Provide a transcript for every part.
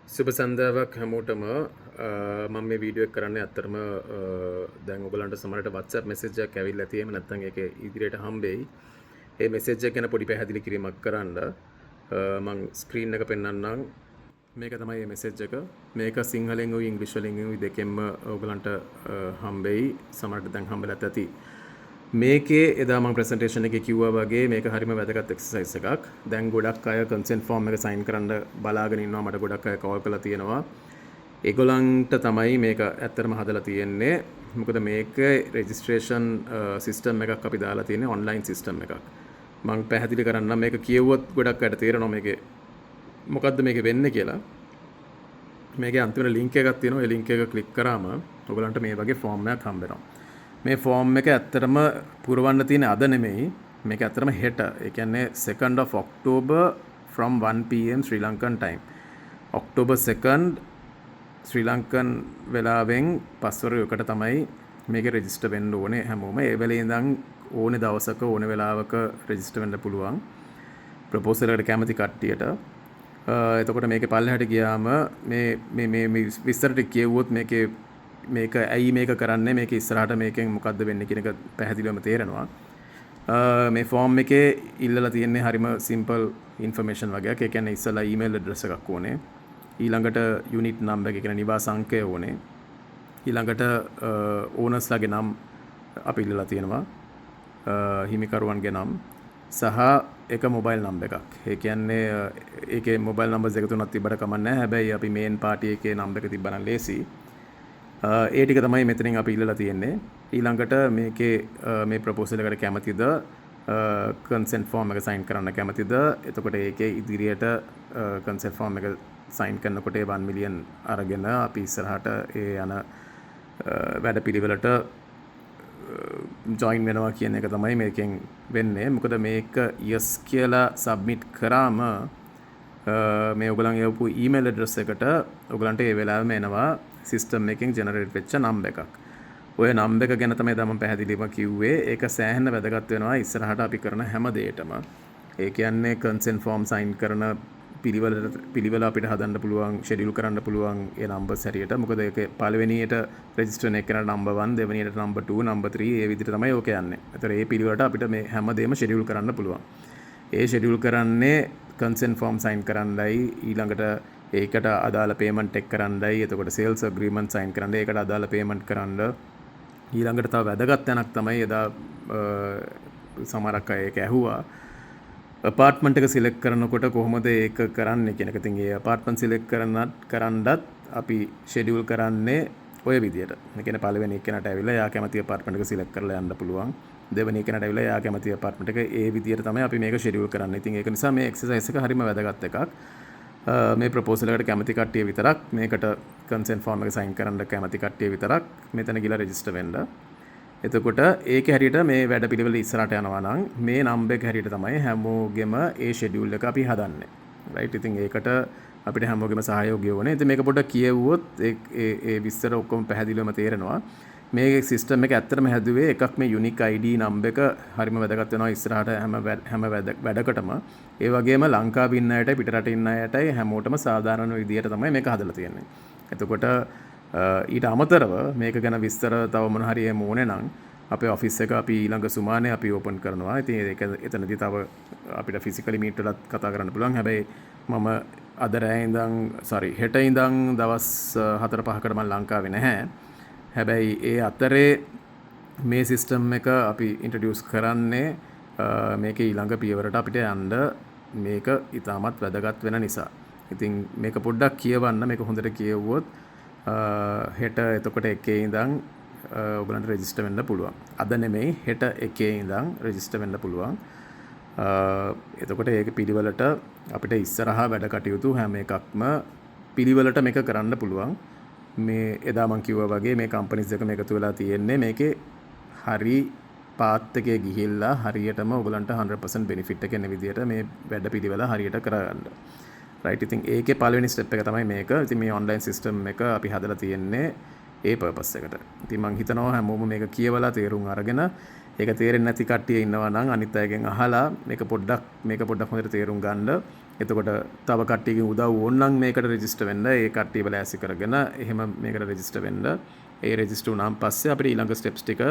සුබ සන්ධ්‍යාවක් හැමෝටම මම මේ වීඩියෝ එක කරන්නේ අත්‍තරම දැන් ඔයගලන්ට සමහරට WhatsApp message එකක් ඇවිල්ලා තියෙම නැත්නම් ඒක ඉදිරියට හම්බෙයි. ඒ message එක ගැන පොඩි පැහැදිලි කිරීමක් කරන්න මම ස්ක්‍රීන් එක පෙන්වන්නම්. මේක තමයි මේ message එක. මේක සිංහලෙන් උයි ඉංග්‍රීසි වලින් උයි දෙකෙන්ම ඔයගලන්ට හම්බෙයි. සමහරට දැන් හම්බෙලත් ඇති. මේකේ එදා මම ප්‍රසන්ටේෂන් එකේ කිව්වා වගේ මේක හරිම වැදගත් එක්සර්සයිස් එකක්. දැන් ගොඩක් අය කන්සෙන්ට් ෆෝම් එක සයින් කරන්න බලාගෙන ඉන්නවා. මට ගොඩක් අය කෝල් කරලා තියෙනවා. ඒගොල්ලන්ට තමයි මේක ඇත්තටම හදලා තියෙන්නේ. මොකද මේක රෙජිස්ට්‍රේෂන් සිස්ටම් එකක් අපි දාලා තියෙන්නේ ඔන්ලයින් සිස්ටම් එකක්. මම පැහැදිලි කරන්නම් මේක කියවුවොත් ගොඩක් අයට තේරෙනවා මේකේ මොකද්ද මේකේ වෙන්නේ කියලා. මේකේ අන්තිමට ලින්ක් එකක් තියෙනවා. ඒ ලින්ක් එක ක්ලික් කරාම ඔයගලන්ට මේ වගේ ෆෝම් එකක් හම්බ වෙනවා. මේ ෆෝම් එක ඇත්තටම පුරවන්න තියෙන අද නෙමෙයි. මේක ඇත්තටම හෙට. ඒ කියන්නේ 2nd of October from 1 pm Sri Lankan time. October 2nd Sri Lankan වෙලාවෙන් පස්වර යකට තමයි මේක රෙජිස්ටර් වෙන්න ඕනේ හැමෝම. ඒ වෙලේ ඉඳන් ඕනේ දවසක ඕනේ වෙලාවක රෙජිස්ටර් වෙන්න පුළුවන්. ප්‍රොපෝසල් එකට කැමති කට්ටියට. එතකොට මේකේ පල්ලෙහාට ගියාම මේ විස්තර ටික කියවුවොත් මේක ඇයි මේක කරන්නේ, මේක ඉස්සරහට මේකෙන් මොකද්ද වෙන්නේ කියන එක පැහැදිලිවම තේරෙනවා. මේ ෆෝම් එකේ ඉල්ලලා තියෙන්නේ හරිම සිම්පල් ඉන්ෆර්මේෂන් වගේක්. ඒ කියන්නේ ඉස්සලා ඊමේල් ඇඩ්‍රස් එකක් ඕනේ. ඊළඟට යුනිට් නම්බර් එක කියන නිවාස අංකය ඕනේ. ඊළඟට ඕනර්ස්ලාගේ නම් අපි ඉල්ලලා තියෙනවා. හිමිකරුවන්ගේ නම් සහ එක මොබයිල් නම්බර් එකක්. ඒ කියන්නේ ඒකේ මොබයිල් නම්බර්ස් එක තුනක් තිබ්බට කමක් නැහැ. හැබැයි අපි මේන් පාටි එකේ නම්බර් එක තිබ්බනම් ලේසි. ඒ ටික තමයි මෙතනින් අපි ඉල්ලලා තියෙන්නේ. ඊළඟට මේකේ මේ ප්‍රොපෝසල් එකට කැමතිද? කන්සෙන්ට් ෆෝම් එක සයින් කරන්න කැමතිද? එතකොට ඒකේ ඉදිරියට කන්සෙන්ට් ෆෝම් එක සයින් කරනකොට 1 මිලියන් අරගෙන අපි ඉස්සරහට ඒ යන වැඩපිළිවෙලට ජොයින් වෙනවා කියන එක තමයි මේකෙන් වෙන්නේ. මොකද මේක yes කියලා සබ්මිට් කරාම මේ ඔයගලන් යවපු ඊමේල් ඇඩ්‍රස් එකට ඔයගලන්ට ඒ වෙලාවෙම එනවා සිස්ටම් එකකින් ජෙනරේට් වෙච්ච නම්බර් එකක්. ඔය නම්බර් එක ගැන තමයි මම පැහැදිලිවම කිව්වේ. ඒක සෑහෙන වැදගත් වෙනවා ඉස්සරහට අපි කරන හැම දෙයකටම. ඒ කියන්නේ කන්සෙන්ට් ෆෝම් සයින් කරන පිළිවෙල අපිට හදන්න පුළුවන්, ෂෙඩියුල් කරන්න පුළුවන් ඒ නම්බර්ස් හැටියට. මොකද ඒක පළවෙනියට රෙජිස්ටර් වෙන එකන නම්බර් 1, දෙවෙනියට නම්බර් 2, නම්බර් 3 ඒ විදිහට තමයි ඕක යන්නේ. ඒතර ඒ පිළිවෙලට අපිට මේ හැමදේම ෂෙඩියුල් කරන්න පුළුවන්. ඒ ෂෙඩියුල් කරන්නේ කන්සෙන්ට් ෆෝම් සයින් කරන්නයි, ඊළඟට ඒකට අදාළ පේමන්ට් එක කරන්නයි, එතකොට සේල්ස් ඇග්‍රීමන්ට් සයින් කරන්න, ඒකට අදාළ පේමන්ට් කරන්න. ඊළඟට තව වැදගත් තැනක් තමයි එදා සමහරක් අය ඒක ඇහුවා. අපාර්ට්මන්ට් එක සිලෙක්ට් කරනකොට කොහොමද ඒක කරන්නේ කියන එක. ඉතින් ඒ අපාර්ට්මන්ට් සිලෙක්ට් කරන්නත් අපි ෂෙඩියුල් කරන්නේ ඔය විදියට. ඒ කියන්නේ පළවෙනි එක්කෙනාට ඇවිල්ලා එයා කැමති අපාර්ට්මන්ට් එක සිලෙක්ට් කරලා යන්න පුළුවන්. දෙවෙනි එක්කෙනාට ඇවිල්ලා එයා කැමති අපාර්ට්මන්ට් එක ඒ විදියට තමයි අපි මේක ෂෙඩියුල් කරන්නේ. ඉතින් ඒක නිසා මේ එක්සර්සයිස් එක හරිම වැදගත් එකක්. මේ ප්‍රොපෝසල් එකට කැමති කට්ටිය විතරක්, මේකට කන්සෙන්ට් ෆෝම් එක සයින් කරන්න කැමති කට්ටිය විතරක් මෙතන ගිහලා රෙජිස්ටර් වෙන්න. එතකොට ඒක හැටියට මේ වැඩ පිළිවෙල ඉස්සරහට යනවා නම් මේ නම්බර් එක හැටියට තමයි හැමෝගෙම ඒ ෂෙඩියුල් එක අපි හදන්නේ. රයිට්. ඉතින් ඒකට අපිට හැමෝගෙම සහයෝගය ඕනේ. ඉතින් මේක පොඩ්ඩක් කියවුවොත් ඒ විස්තර ඔක්කොම පැහැදිලිවම තේරෙනවා. මේ සිස්ටම් එක ඇත්තටම හැදුවේ එකක් මේ යුනික් ID නම්බර් එක හරිම වැදගත් වෙනවා ඉස්සරහට හැම වැඩකටම. ඒ වගේම ලංකාවේ ඉන්න අයටයි පිටරට ඉන්න අයටයි හැමෝටම සාධාරණ විදියට තමයි මේක හදලා තියෙන්නේ. එතකොට ඊට අමතරව මේක ගැන විස්තර තව මොන හරි ඕනේ නම් අපේ ඔෆිස් එක අපි ඊළඟ සුමානේ අපි ඕපන් කරනවා. ඉතින් ඒක එතනදී තව අපිට ෆිසිකලි මීට් වෙලත් කතා කරන්න පුළුවන්. හැබැයි මම අද රෑ ඉඳන් හෙට ඉඳන් දවස් 4-5කට මම ලංකාවේ නැහැ. හැබැයි ඒ අතරේ මේ සිස්ටම් එක අපි ඉන්ට්‍රොඩියුස් කරන්නේ මේකේ ඊළඟ පියවරට අපිට යන්න මේක ඉතාමත් වැදගත් වෙන නිසා. ඉතින් මේක පොඩ්ඩක් කියවන්න. මේක හොඳට කියවුවොත් හෙට එතකොට එකේ ඉඳන් ඔයගලන්ට රෙජිස්ටර් වෙන්න පුළුවන්. අද නෙමෙයි හෙට එකේ ඉඳන් රෙජිස්ටර් වෙන්න පුළුවන්. එතකොට ඒක පිළිවෙලට අපිට ඉස්සරහා වැඩ කටයුතු හැම එකක්ම පිළිවෙලට මේක කරන්න පුළුවන්. මේ එදා මම කිව්වා වගේ මේ කම්පනීස් දෙකම එකතු වෙලා තියෙන්නේ මේකේ හරි පාත් එකේ ගිහිල්ලා හරියටම ඔයගලන්ට 100% බෙනිෆිට් එක එන විදියට මේ වැඩ පිළිවෙල හරියට කරගන්න. රයිට්. ඉතින් ඒකේ පළවෙනි ස්ටෙප් එක තමයි මේක. ඉතින් මේ ඔන්ලයින් සිස්ටම් එක අපි හදලා තියෙන්නේ ඒ පර්පස් එකට. ඉතින් මම හිතනවා හැමෝම මේක කියවලා තේරුම් අරගෙන ඒක තේරෙන්නේ නැති කට්ටිය ඉන්නවා නම් අනිත් අයගෙන් අහලා මේක පොඩ්ඩක් හොඳට තේරුම් ගන්න. එතකොට තව කට්ටියකින් උදව් ඕන නම් මේකට රෙජිස්ටර් වෙන්න ඒ කට්ටියව ලෑස්ති කරගෙන එහෙම මේකට රෙජිස්ටර් වෙන්න. ඒ රෙජිස්ටර් වුණාන් පස්සේ අපිට ඊළඟ ස්ටෙප්ස් ටික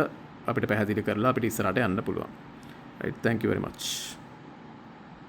අපිට පැහැදිලි කරලා අපිට ඉස්සරහට යන්න පුළුවන්. right, thank you very much.